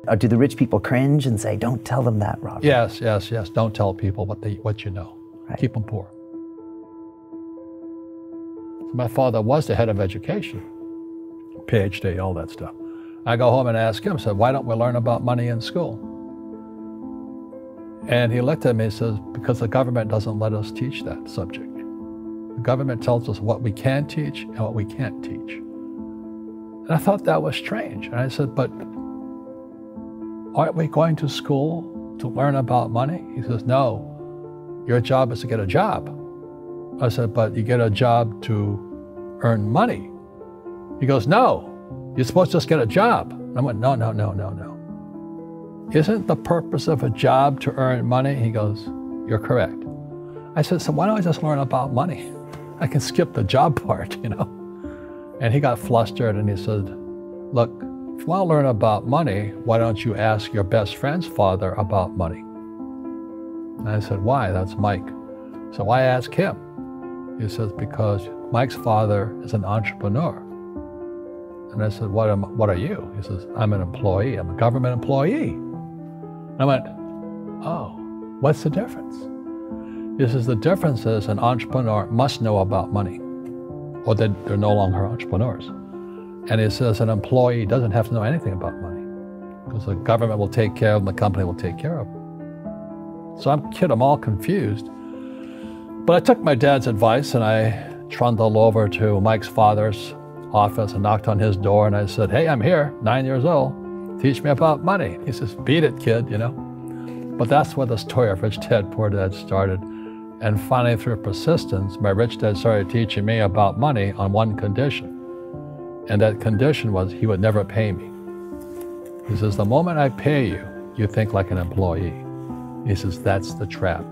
Or do the rich people cringe and say, don't tell them that, Robert? Yes, yes, yes. Don't tell people what you know. Right. Keep them poor. My father was the head of education, PhD, all that stuff. I go home and ask him, I said, why don't we learn about money in school? And he looked at me and says, because the government doesn't let us teach that subject. The government tells us what we can teach and what we can't teach. And I thought that was strange. And I said, but aren't we going to school to learn about money? He says, no, your job is to get a job. I said, but you get a job to earn money. He goes, no, you're supposed to just get a job. And I went, no, no, no, no, no. Isn't the purpose of a job to earn money? He goes, you're correct. I said, so why don't I just learn about money? I can skip the job part, you know? And he got flustered and he said, look, if you want to learn about money, why don't you ask your best friend's father about money? And I said, why? That's Mike. So I asked him. He says, because Mike's father is an entrepreneur. And I said, what are you? He says, I'm an employee. I'm a government employee. I went, oh, what's the difference? He says, the difference is an entrepreneur must know about money, or they're no longer entrepreneurs. And he says an employee doesn't have to know anything about money, because the government will take care of them, the company will take care of them. So I'm all confused. But I took my dad's advice and I trundled over to Mike's father's office and knocked on his door and I said, hey, I'm here, 9 years old. Teach me about money. He says, beat it, kid, you know. But that's where the story of Rich Dad, Poor Dad started. And finally, through persistence, my rich dad started teaching me about money on one condition. And that condition was he would never pay me. He says, the moment I pay you, you think like an employee. He says, that's the trap.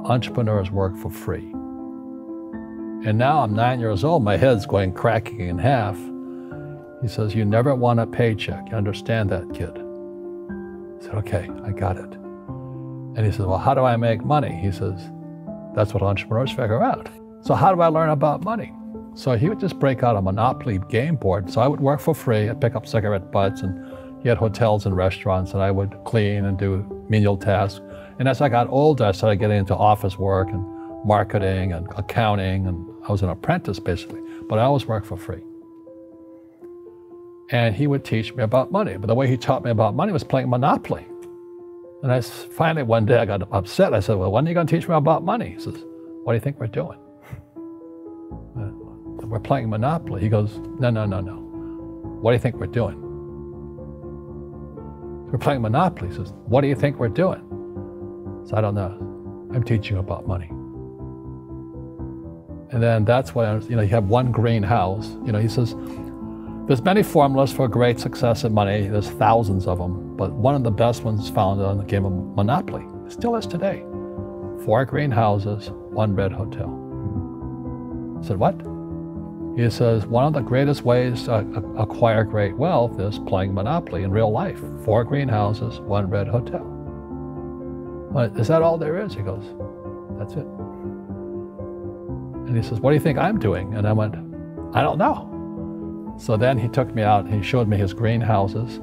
Entrepreneurs work for free. And now I'm 9 years old, my head's going cracking in half. He says, you never want a paycheck. You understand that, kid? I said, okay, I got it. And he says, well, how do I make money? He says, that's what entrepreneurs figure out. So how do I learn about money? So he would just break out a Monopoly game board. So I would work for free. I'd pick up cigarette butts, and he had hotels and restaurants, and I would clean and do menial tasks. And as I got older, I started getting into office work and marketing and accounting, and I was an apprentice basically, but I always worked for free. And he would teach me about money, but the way he taught me about money was playing Monopoly. And finally one day I got upset. I said, well, when are you going to teach me about money? He says, what do you think we're doing? We're playing Monopoly. He goes, no, no, no, no. What do you think we're doing? We're playing Monopoly. He says, what do you think we're doing? So I don't know. I'm teaching you about money. And then that's when, you have one greenhouse. He says, there's many formulas for great success in money. There's thousands of them, but one of the best ones found on the game of Monopoly. It still is today. 4 greenhouses, 1 red hotel. I said, what? He says, one of the greatest ways to acquire great wealth is playing Monopoly in real life. 4 greenhouses, 1 red hotel. Is that all there is? He goes, that's it. And he says, what do you think I'm doing? And I went, I don't know. So then he took me out and he showed me his greenhouses.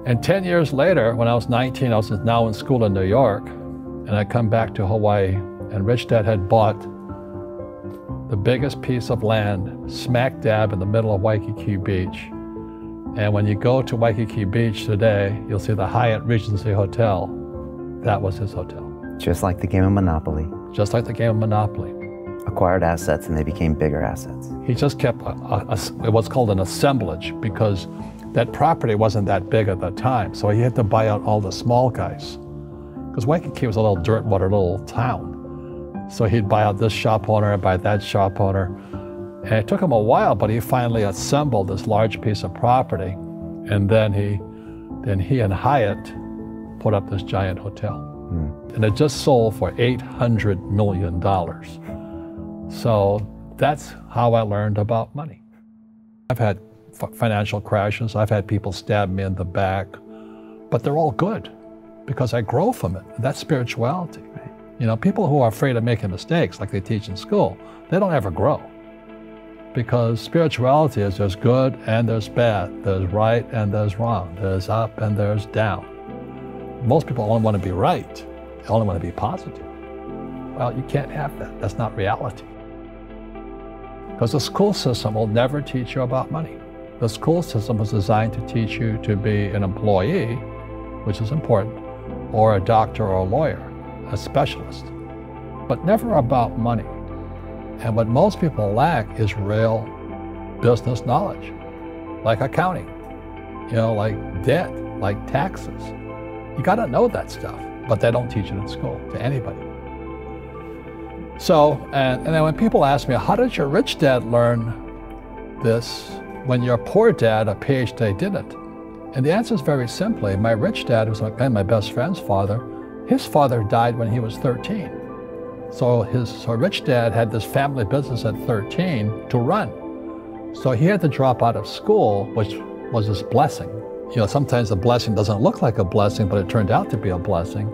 And 10 years later, when I was 19, I was now in school in New York, and I come back to Hawaii, and Rich Dad had bought the biggest piece of land smack dab in the middle of Waikiki Beach. And when you go to Waikiki Beach today, you'll see the Hyatt Regency Hotel. That was his hotel. Just like the game of Monopoly. Just like the game of Monopoly. Acquired assets and they became bigger assets. He just kept what's called an assemblage, because that property wasn't that big at the time. So he had to buy out all the small guys. Because Waikiki was a little dirtwater little town. So he'd buy out this shop owner and buy that shop owner. And it took him a while, but he finally assembled this large piece of property. And then he and Hyatt put up this giant hotel. And it just sold for $800 million. So that's how I learned about money. I've had financial crashes. I've had people stab me in the back, but they're all good because I grow from it. That's spirituality. Right? People who are afraid of making mistakes, like they teach in school, they don't ever grow because spirituality is there's good and there's bad, there's right and there's wrong, there's up and there's down. Most people only want to be right, they only want to be positive. Well, you can't have that. That's not reality. Because the school system will never teach you about money. The school system was designed to teach you to be an employee, which is important, or a doctor or a lawyer, a specialist, but never about money. And what most people lack is real business knowledge, like accounting, like debt, like taxes. You got to know that stuff, but they don't teach it in school to anybody. So, and then when people ask me, how did your rich dad learn this when your poor dad, a PhD, didn't? And the answer is very simply, my rich dad was my best friend's father. His father died when he was 13. So his rich dad had this family business at 13 to run. So he had to drop out of school, which was his blessing. Sometimes the blessing doesn't look like a blessing, but it turned out to be a blessing.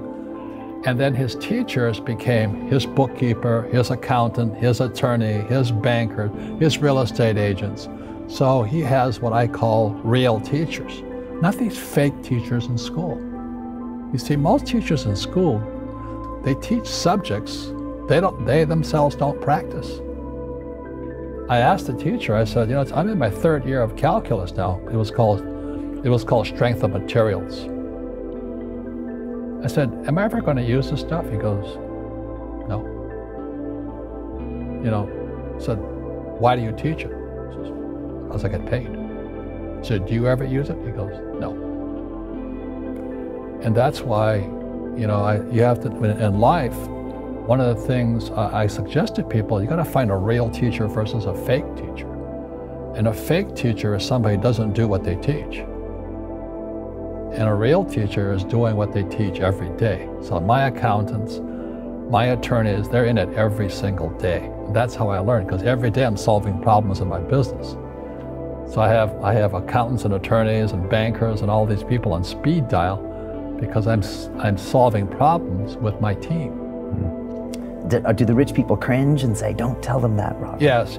And then his teachers became his bookkeeper, his accountant, his attorney, his banker, his real estate agents. So he has what I call real teachers, not these fake teachers in school. You see, most teachers in school, they teach subjects they themselves don't practice. I asked the teacher, I said, I'm in my third year of calculus now. It was called strength of materials. I said, am I ever going to use this stuff? He goes, no. I said, why do you teach it? He says, because I get paid. I said, do you ever use it? He goes, no. And that's why, you have to, in life, one of the things I suggest to people, you got to find a real teacher versus a fake teacher. And a fake teacher is somebody who doesn't do what they teach. And a real teacher is doing what they teach every day. So my accountants, my attorneys, they're in it every single day. And that's how I learn, because every day I'm solving problems in my business. So I have accountants and attorneys and bankers and all these people on speed dial because I'm solving problems with my team. Do the rich people cringe and say, don't tell them that, Robert? Yes.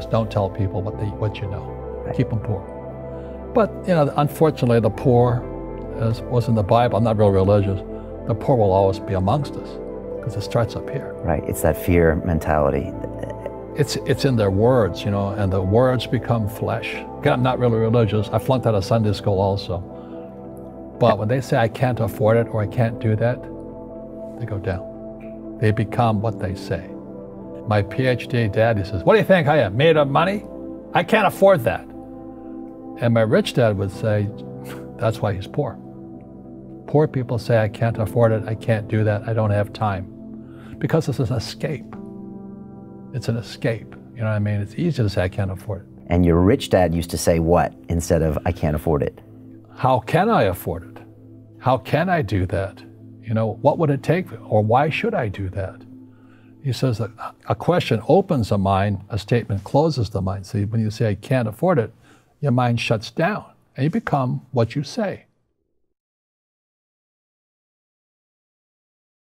Don't tell people what you know. Right. Keep them poor. But, unfortunately, the poor, as was in the Bible, I'm not real religious, the poor will always be amongst us because it starts up here. Right, it's that fear mentality. It's in their words, and the words become flesh. Again, I'm not really religious. I flunked out of Sunday school also. But when they say I can't afford it or I can't do that, they go down. They become what they say. My PhD dad, he says, what do you think I am, made of money? I can't afford that. And my rich dad would say, that's why he's poor. Poor people say, I can't afford it, I can't do that, I don't have time. Because it's an escape. It's an escape, you know what I mean? It's easy to say, I can't afford it. And your rich dad used to say what instead of, I can't afford it? How can I afford it? How can I do that? What would it take, or why should I do that? He says that a question opens the mind, a statement closes the mind. See, when you say, I can't afford it, your mind shuts down, and you become what you say.